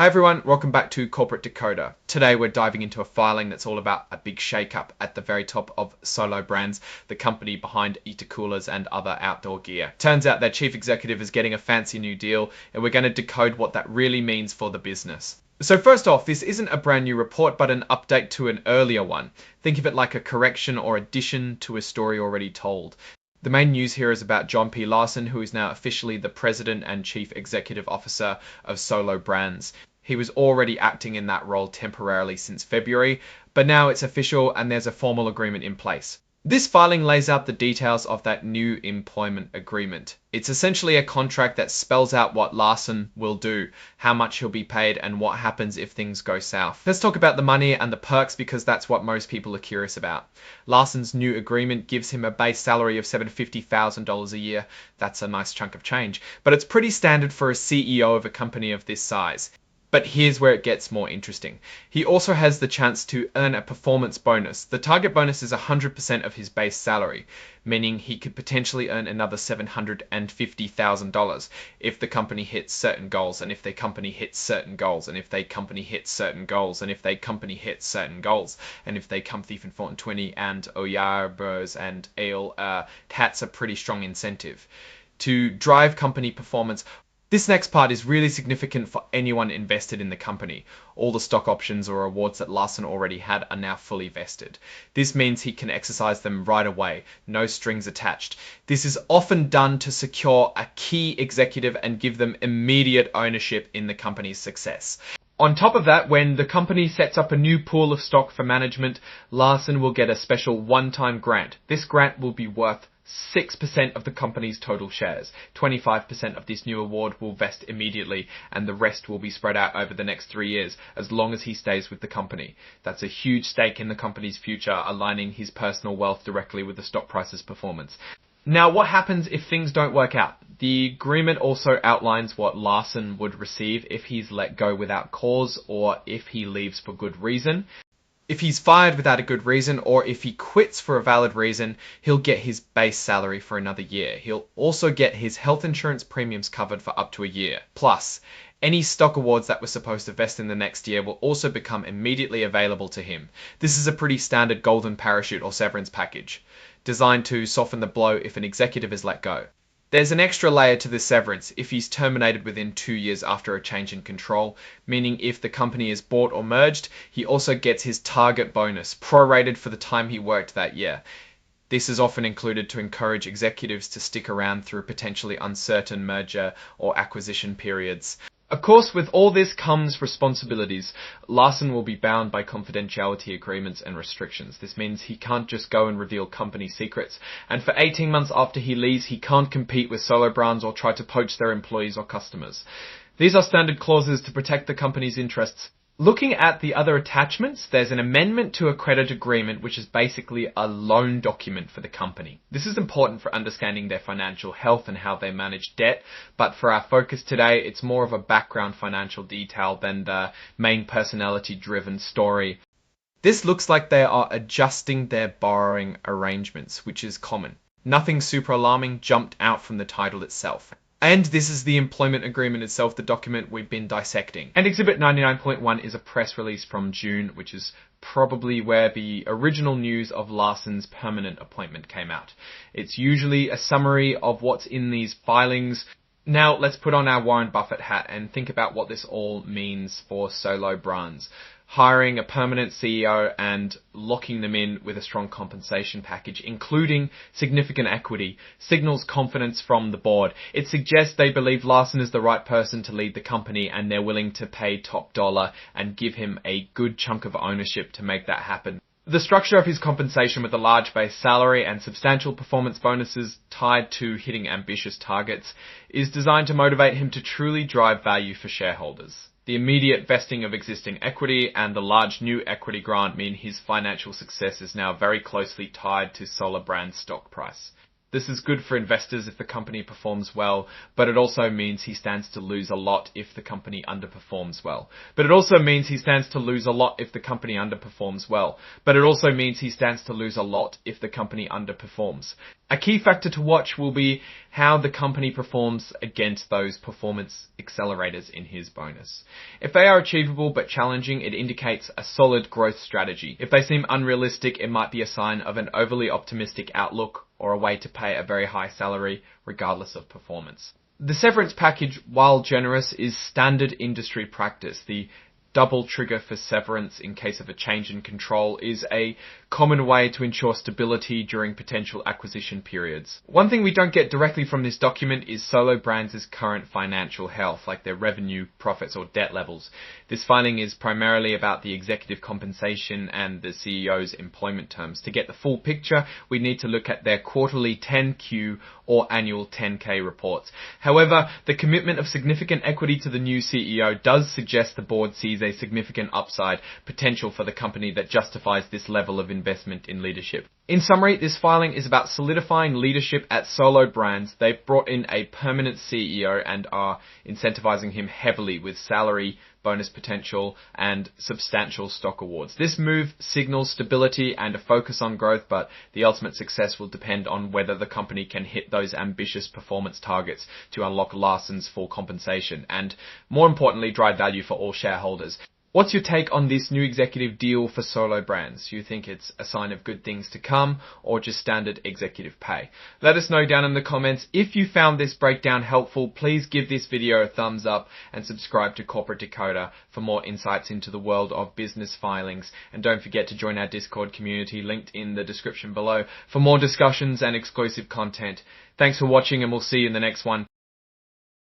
Hi everyone, welcome back to Corporate Decoder. Today we're diving into a filing that's all about a big shakeup at the very top of Solo Brands, the company behind heater coolers and other outdoor gear. Turns out their chief executive is getting a fancy new deal, and we're going to decode what that really means for the business. So first off, this isn't a brand new report, but an update to an earlier one. Think of it like a correction or addition to a story already told. The main news here is about John P. Larson, who is now officially the President and Chief Executive Officer of Solo Brands. He was already acting in that role temporarily since February, but now it's official and there's a formal agreement in place. This filing lays out the details of that new employment agreement. It's essentially a contract that spells out what Larson will do, how much he'll be paid, and what happens if things go south. Let's talk about the money and the perks because that's what most people are curious about. Larson's new agreement gives him a base salary of $750,000 a year. That's a nice chunk of change, but it's pretty standard for a CEO of a company of this size. But here's where it gets more interesting. He also has the chance to earn a performance bonus. The target bonus is 100% of his base salary, meaning he could potentially earn another $750,000 if the company hits certain goals, and if their company hits certain goals, and if they company hits certain goals, and if they company hits certain goals, and if they come thief and 20 and Oyarbers and Ale, that's a pretty strong incentive to drive company performance. This next part is really significant for anyone invested in the company. All the stock options or awards that Larson already had are now fully vested. This means he can exercise them right away, no strings attached. This is often done to secure a key executive and give them immediate ownership in the company's success. On top of that, when the company sets up a new pool of stock for management, Larson will get a special one-time grant. This grant will be worth 6% of the company's total shares. 25% of this new award will vest immediately, and the rest will be spread out over the next 3 years, as long as he stays with the company. That's a huge stake in the company's future, aligning his personal wealth directly with the stock price's performance. Now, what happens if things don't work out? The agreement also outlines what Larson would receive if he's let go without cause or if he leaves for good reason. If he's fired without a good reason, or if he quits for a valid reason, he'll get his base salary for another year. He'll also get his health insurance premiums covered for up to a year. Plus, any stock awards that were supposed to vest in the next year will also become immediately available to him. This is a pretty standard golden parachute or severance package, designed to soften the blow if an executive is let go. There's an extra layer to this severance if he's terminated within 2 years after a change in control, meaning if the company is bought or merged, he also gets his target bonus, prorated for the time he worked that year. This is often included to encourage executives to stick around through potentially uncertain merger or acquisition periods. Of course, with all this comes responsibilities. Larson will be bound by confidentiality agreements and restrictions. This means he can't just go and reveal company secrets. And for 18 months after he leaves, he can't compete with Solo Brands or try to poach their employees or customers. These are standard clauses to protect the company's interests. Looking at the other attachments, there's an amendment to a credit agreement, which is basically a loan document for the company. This is important for understanding their financial health and how they manage debt, but for our focus today, it's more of a background financial detail than the main personality-driven story. This looks like they are adjusting their borrowing arrangements, which is common. Nothing super alarming jumped out from the title itself. And this is the employment agreement itself, the document we've been dissecting. And Exhibit 99.1 is a press release from June, which is probably where the original news of Larson's permanent appointment came out. It's usually a summary of what's in these filings. Now let's put on our Warren Buffett hat and think about what this all means for Solo Brands. Hiring a permanent CEO and locking them in with a strong compensation package, including significant equity, signals confidence from the board. It suggests they believe Larson is the right person to lead the company and they're willing to pay top dollar and give him a good chunk of ownership to make that happen. The structure of his compensation with a large base salary and substantial performance bonuses tied to hitting ambitious targets is designed to motivate him to truly drive value for shareholders. The immediate vesting of existing equity and the large new equity grant mean his financial success is now very closely tied to Solo Brands' stock price. This is good for investors if the company performs well, but it also means he stands to lose a lot if the company underperforms well. And A key factor to watch will be how the company performs against those performance accelerators in his bonus. If they are achievable but challenging, it indicates a solid growth strategy. If they seem unrealistic, it might be a sign of an overly optimistic outlook or a way to pay a very high salary regardless of performance. The severance package, while generous, is standard industry practice. The double trigger for severance in case of a change in control is a common way to ensure stability during potential acquisition periods. One thing we don't get directly from this document is Solo Brands' current financial health, like their revenue, profits, or debt levels. This filing is primarily about the executive compensation and the CEO's employment terms. To get the full picture, we need to look at their quarterly 10Q or annual 10K reports. However, the commitment of significant equity to the new CEO does suggest the board sees a significant upside potential for the company that justifies this level of investment in leadership. In summary, this filing is about solidifying leadership at Solo Brands. They've brought in a permanent CEO and are incentivizing him heavily with salary, bonus potential, and substantial stock awards. This move signals stability and a focus on growth, but the ultimate success will depend on whether the company can hit those ambitious performance targets to unlock Larson's full compensation and, more importantly, drive value for all shareholders. What's your take on this new executive deal for Solo Brands? Do you think it's a sign of good things to come or just standard executive pay? Let us know down in the comments. If you found this breakdown helpful, please give this video a thumbs up and subscribe to Corporate Decoder for more insights into the world of business filings. And don't forget to join our Discord community linked in the description below for more discussions and exclusive content. Thanks for watching, and we'll see you in the next one.